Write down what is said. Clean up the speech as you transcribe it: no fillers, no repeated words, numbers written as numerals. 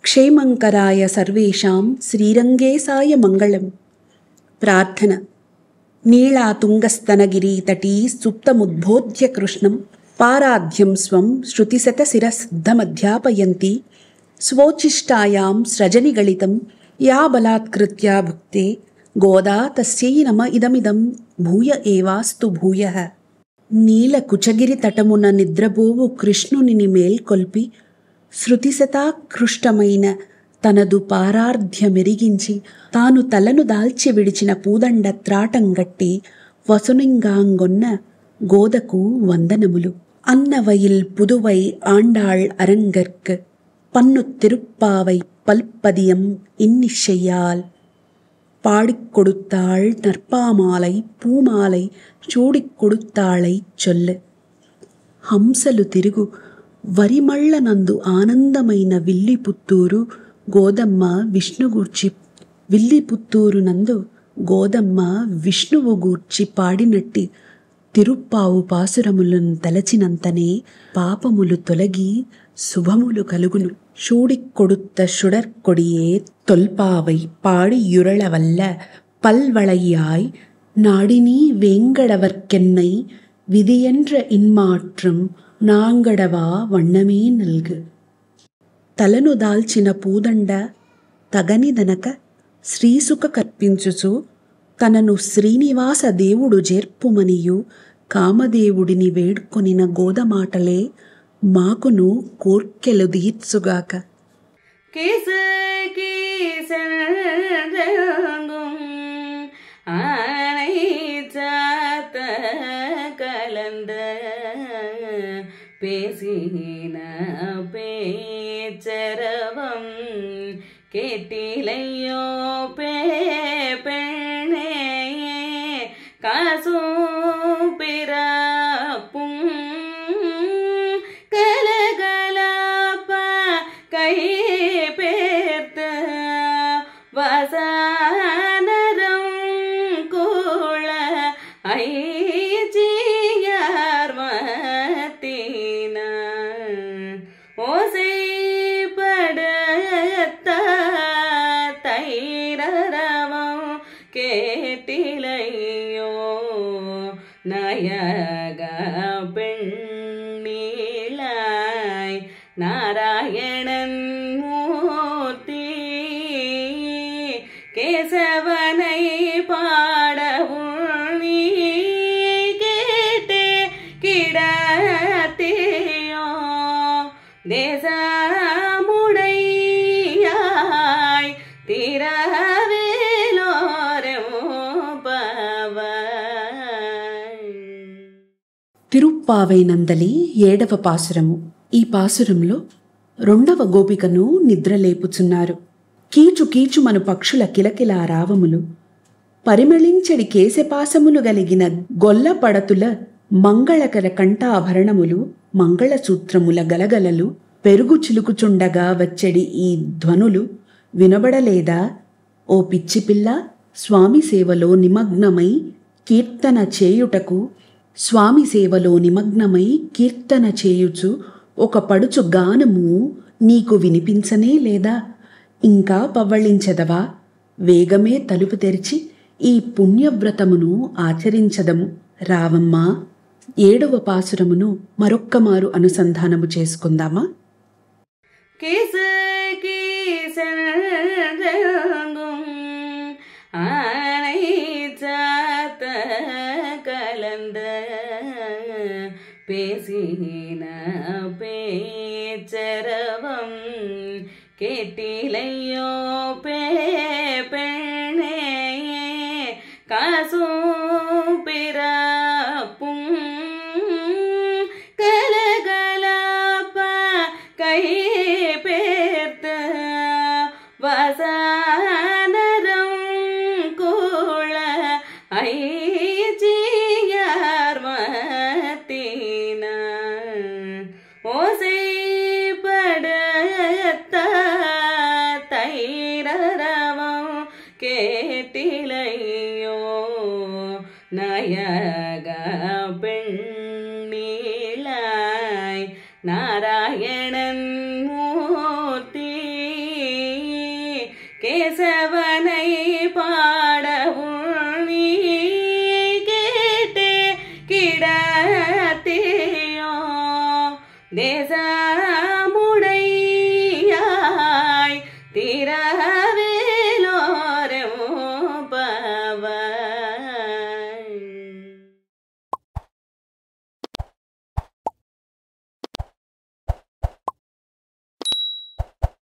క్షేమంకరాయ సర్వేషాం శ్రీరంగేశాయ మంగళం. ప్రార్థన. నీళాతుంగస్తనగిరీతటీ సుప్తముద్బోధ్య కృష్ణం పారాధ్యం స్వం శృతిశతశిరసిద్ధమధ్యాపయంతి స్వోచ్ఛిష్టాయాం స్రజనిగళితం యా బలాత్కృత్య భుక్తే గోదా తస్యై నమ ఇదమిదం భూయ ఏవాస్తు భూయః. నీల కుచగిరి తటమున నిద్రపోవు కృష్ణునిని మేల్కొల్పి శృతిశతాకృష్టమైన తనదు పారార్ధ్యమెరిగించి తాను తలను దాల్చి విడిచిన పూదండ త్రాటంగట్టి వసునింగాంగొన్న గోదకు వందనములు. అన్నవయిల్ పుదువై ఆండాళ్ அரங்கற்கு పన్ను తిరుప్పావై పల్పదియం இன்னிசையால் பாடிக் கொடுத்தாள் நற்பாமாலை పూమాలై చూడిక్ కొడుతాళై చొల్లె. హంసలు తిరుగు వరిమళ్ళనందు ఆనందమైన విల్లిపుత్తూరు గోదమ్మ విష్ణుగూర్చి విల్లిపుత్తూరునందు గోదమ్మ విష్ణువు గూర్చి పాడినట్టి తిరుప్పావు పాసురములను తలచినంతనే పాపములు తొలగి శుభములు కలుగును. షూడిక్ కొడుத்த சுடற்கொடியே தொல்பாவை பாடி யுரளவல்ல பல்வளையாய் நாடினீ வேங்கடவர்க்கென்னை విధియండ్ర ఇన్మాట్రం నాంగడవా వన్నమే నల్గు. తలను దాల్చిన పూదండ తగనిదనక శ్రీసుక కర్పించుచు తనను శ్రీనివాస దేవుడు జేర్పుమనియు కామదేవుడిని వేడుకొనిన గోదమాటలే మాకును కోర్కెలు దీర్చుగాక. பேசின பேச்சரவம் கேட்டிலையோ பெண்ணே காசும் பிறப்பும் கலகலப்ப கை பேர்த்த வசனரம் கூழ ஐச்சியார் ஓசைப்படத்த தைரவம் கேட்டிலையோ நயக பெண்ணீளாய் நாராயணன் மூர்த்தி கேசவனை பாடவும் நீ கேட்டே கிடத்தியோ தேசமுடையாய் తిరవేలోరెంపవై. తిరుప్పావై నందలి 7వ పాసురము. ఈ పాసురంలో 2వ గోపికను నిద్రలేపుచున్నారు. కీచు కీచుమను పక్షుల కిలకిలా రావములు, పరిమళించడి కేశపాసములు గలిగిన గొల్ల పడతుల మంగళకర కంఠాభరణములు, మంగళసూత్రముల గలగలలు పెరుగు చిలుకుచుండగా వచ్చడి ఈ ధ్వనులు వినబడలేదా? ఓ పిచ్చిపిల్ల, స్వామి సేవలో నిమగ్నమై కీర్తన చేయుటకు స్వామి సేవలో నిమగ్నమై కీర్తన చేయుచు ఒక పడుచు గానము నీకు వినిపించనే లేదా? ఇంకా పవ్వళించదవా? వేగమే తలుపు తెరిచి ఈ పుణ్యవ్రతమును ఆచరించదము రావమ్మా. 7వ పాసురమును మరొక్కమారు అనుసంధానము చేసుకుందామా? ஆனை சாத்த கலந்த பேசின பேச்சரவம் கேட்டிலையோ பெண்ணே காசும் பிறப்பும் கலகலப்ப கை பேர்த்த வசனரம் கூழ ஐச்சியார் மத்தின ஓசைப்படத்த தைரவம் கேசவனை பாடவும் நீ கேட்டே கிடத்தியோ தேச